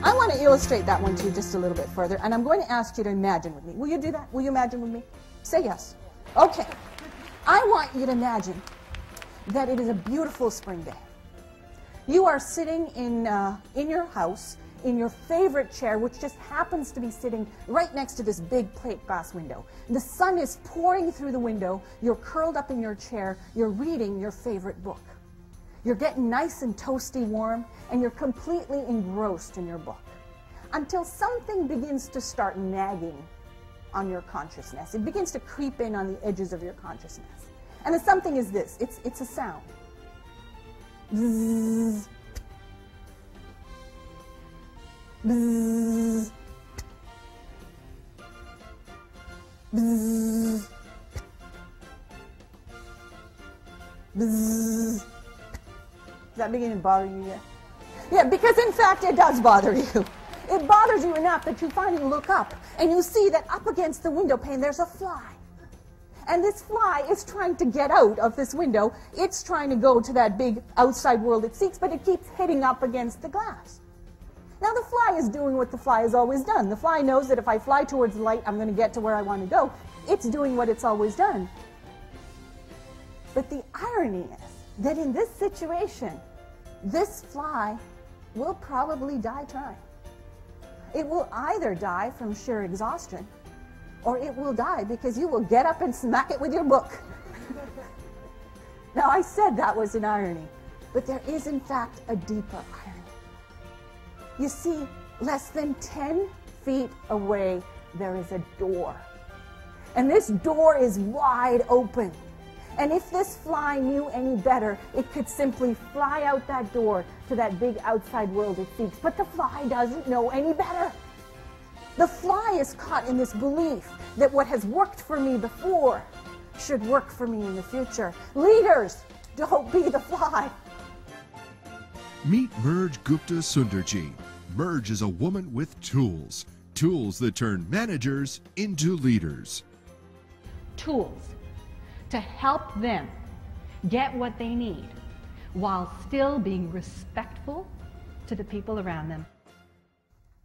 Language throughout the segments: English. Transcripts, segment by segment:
I want to illustrate that one to you just a little bit further, and I'm going to ask you to imagine with me. Will you do that? Will you imagine with me? Say yes. Okay. I want you to imagine that it is a beautiful spring day. You are sitting in your house, in your favorite chair, which just happens to be sitting right next to this big plate glass window. The sun is pouring through the window. You're curled up in your chair. You're reading your favorite book. You're getting nice and toasty warm, and you're completely engrossed in your book until something begins to start nagging on your consciousness. It begins to creep in on the edges of your consciousness. And the something is this. It's a sound. Bzzz. Bzzz. Bzzz. Bzzz. Is that beginning to bother you yet? Yeah, because in fact it does bother you. It bothers you enough that you finally look up and you see that up against the window pane there's a fly. And this fly is trying to get out of this window. It's trying to go to that big outside world it seeks, but it keeps hitting up against the glass. Now the fly is doing what the fly has always done. The fly knows that if I fly towards the light, I'm going to get to where I want to go. It's doing what it's always done. But the irony is that in this situation, this fly will probably die trying. It will either die from sheer exhaustion, or it will die because you will get up and smack it with your book. Now, I said that was an irony, but there is, in fact, a deeper irony. You see, less than 10 feet away, there is a door. And this door is wide open. And if this fly knew any better, it could simply fly out that door to that big outside world it seeks. But the fly doesn't know any better. The fly is caught in this belief that what has worked for me before should work for me in the future. Leaders, don't be the fly. Meet Merge Gupta-Sunderji. Merge is a woman with tools. Tools that turn managers into leaders. Tools to help them get what they need while still being respectful to the people around them.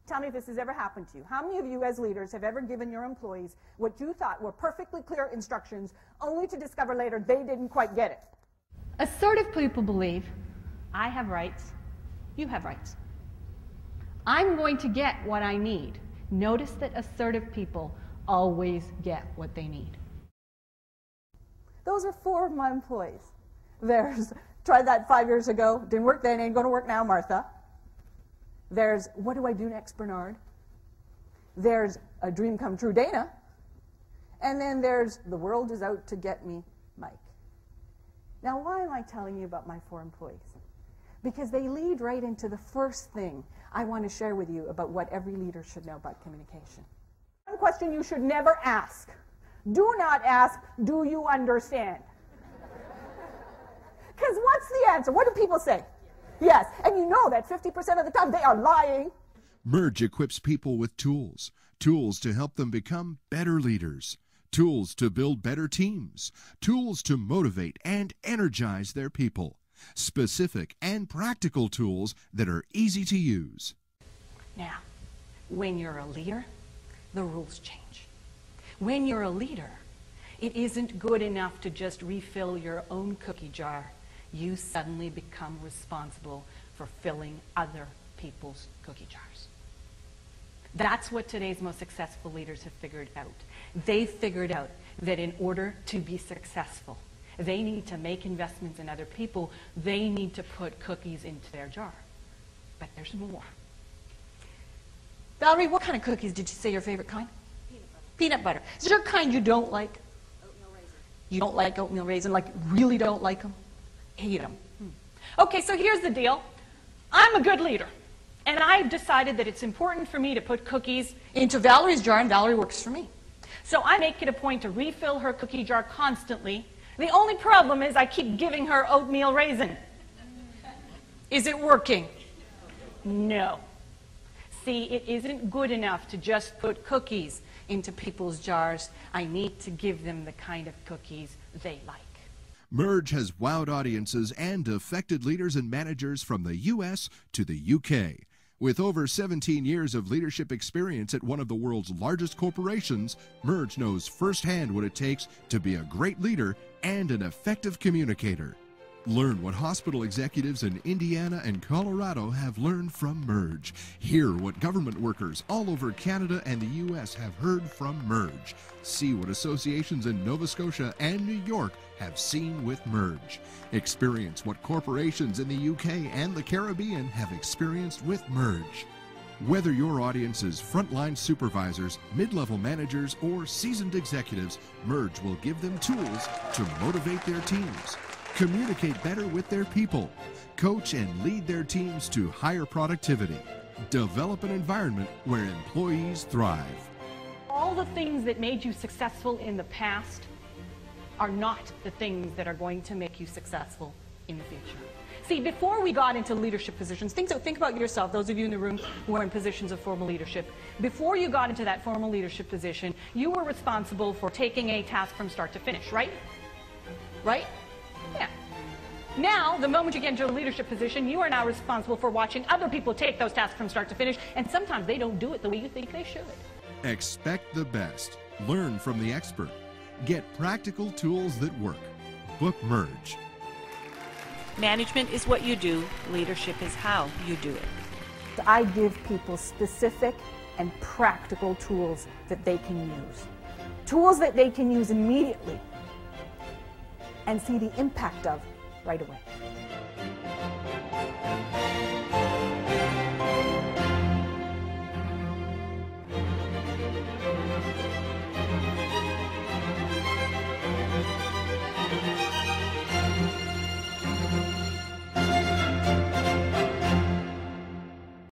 Tell me if this has ever happened to you. How many of you as leaders have ever given your employees what you thought were perfectly clear instructions only to discover later they didn't quite get it? Assertive people believe, I have rights, you have rights. I'm going to get what I need. Notice that assertive people always get what they need. Those are 4 of my employees. There's, tried that 5 years ago, didn't work then, ain't going to work now, Martha. There's, what do I do next, Bernard? There's a dream come true, Dana. And then there's, the world is out to get me, Mike. Now, why am I telling you about my 4 employees? Because they lead right into the first thing I want to share with you about what every leader should know about communication. One question you should never ask. Do not ask, do you understand? Because what's the answer? What do people say? Yes, and you know that 50% of the time they are lying. Merge equips people with tools. Tools to help them become better leaders. Tools to build better teams. Tools to motivate and energize their people. Specific and practical tools that are easy to use. Now, when you're a leader, the rules change. When you're a leader, it isn't good enough to just refill your own cookie jar. You suddenly become responsible for filling other people's cookie jars. That's what today's most successful leaders have figured out. They've figured out that in order to be successful, they need to make investments in other people. They need to put cookies into their jar. But there's more. Valerie, what kind of cookies did you say your favorite kind? Peanut butter. Is there a kind you don't like? Oatmeal raisin. You don't like oatmeal raisin, like really don't like them? Hate them. Okay, so here's the deal. I'm a good leader, and I've decided that it's important for me to put cookies into Valerie's jar, and Valerie works for me. So I make it a point to refill her cookie jar constantly. The only problem is I keep giving her oatmeal raisin. Is it working? No. See, it isn't good enough to just put cookies into people's jars. I need to give them the kind of cookies they like. Merge has wowed audiences and affected leaders and managers from the U.S. to the U.K. With over 17 years of leadership experience at one of the world's largest corporations, Merge knows firsthand what it takes to be a great leader and an effective communicator. Learn what hospital executives in Indiana and Colorado have learned from Merge. Hear what government workers all over Canada and the U.S. have heard from Merge. See what associations in Nova Scotia and New York have seen with Merge. Experience what corporations in the UK and the Caribbean have experienced with Merge. Whether your audience is frontline supervisors, mid-level managers, or seasoned executives, Merge will give them tools to motivate their teams, communicate better with their people, coach and lead their teams to higher productivity, develop an environment where employees thrive. All the things that made you successful in the past are not the things that are going to make you successful in the future. See, before we got into leadership positions, think about yourself, those of you in the room who are in positions of formal leadership. Before you got into that formal leadership position, you were responsible for taking a task from start to finish, right? Right? Yeah. Now, the moment you get into a leadership position, you are now responsible for watching other people take those tasks from start to finish, and sometimes they don't do it the way you think they should. Expect the best. Learn from the expert. Get practical tools that work. Book Merge. Management is what you do. Leadership is how you do it. I give people specific and practical tools that they can use. Tools that they can use immediately and see the impact of right away.